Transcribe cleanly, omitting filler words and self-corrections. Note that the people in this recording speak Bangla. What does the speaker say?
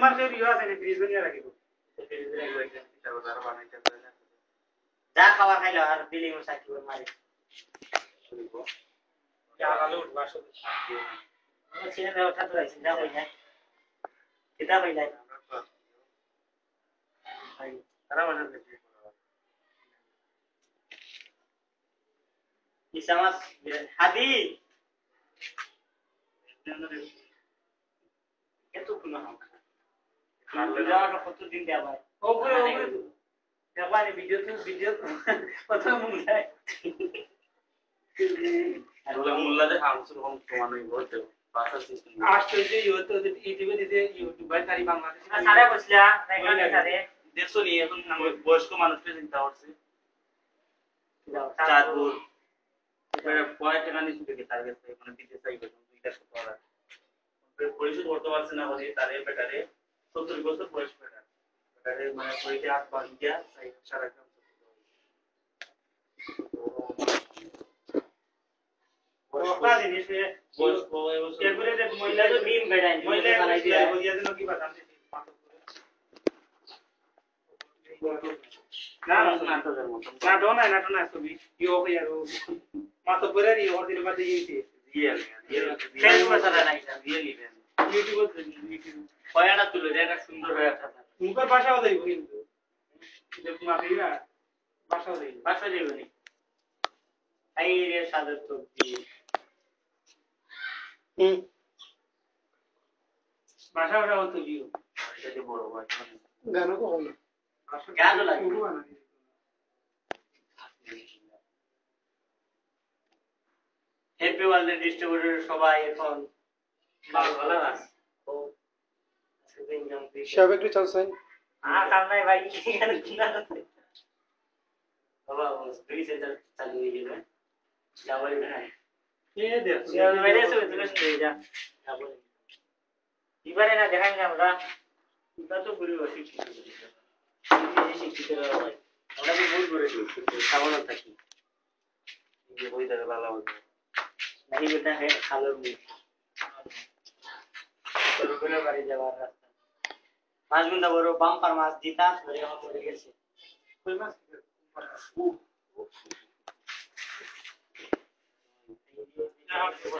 তোমার কেউ রিওয়াজ আছে ফ্রিজ বানিয়ে রাখিব ফ্রিজে রাখিব একটা পিঠা বানার বানাইতে পারে যা খাওয়া খাইলো আর বিলি মশা কি মারি শুনবো যা আলো উঠবা সব ছেলে মেয়ে ওঠা তো রাইছে যা হই যায় কিতা হই যায় তারা মানে ইসামাস হাদি এত কোন কত দিন দেওয়া ওপরে দেওয়ার ভিডিও কত মূল্য আর ওলা মূল্যতে হামসুর কম কমানোই বলতে ভাষা সিস্টেম আশ্চর্য ইউতো ইউটিউবে দিতে ইউটিউবে তারি বাংলাদেশে সারা বসলা এখানে সারে দেখছো নি এখন বয়স্ক মানুষকে চিন্তা করছে চাঁদপুর পয়েন্ট টাকা নিচে থেকে তার কাছে মানে দিতে চাইবে 200 টাকা পরিশোধ করতে পারছে না বলে তারে বেটারে 70 বছর বয়স বেটারে মানে পরিতে হাত বাঁধিয়া সারা কাম ওটা জিনিসে এগুলো যে মহিলা তো ডিম বেড়ায় মহিলা বানাই দিয়া বলিয়া দেন কি বাদাম দিছি না না তুমি ইও হইয়া মাতো পরে রি ওর দিন বাদে ইতে রিয়েল মশলা নাই রিয়েল ইভেন্ট ইউটিউব পয়াটা তুলে দেখা সুন্দর হয়ে আছে মুখের ভাষাও দেব কিন্তু যে মাফিরা ভাষাও দেব নি এই রে সাদর তো ভাষাও তো দিও এটা বড় ভাই গানও কম গানও লাগে হ্যাপি ওয়ার্ল্ড ডিস্ট্রিবিউটর সবাই এখন ভালো আছে ও সব একটু চলছেন কাম নাই ভাই এখানে কিনা আছে বাবা দুই সেন্টার চালু হয়ে যাবে ডাবল না এ দেখ মেরে সে তুমি শুনে যা ডাবল এবারে না দেখাই না আমরা এটা তো পুরো শিক্ষিত শিক্ষিত ভাই আমরা কি ভুল করেছি সাবধান থাকি ये कोई तरह वाला होता नहीं बेटा है खालो में तो रुपये बारी जवार रास्ता मास गुंडा बरो बम्पर मास जीता मेरे हम मर गए कोई मास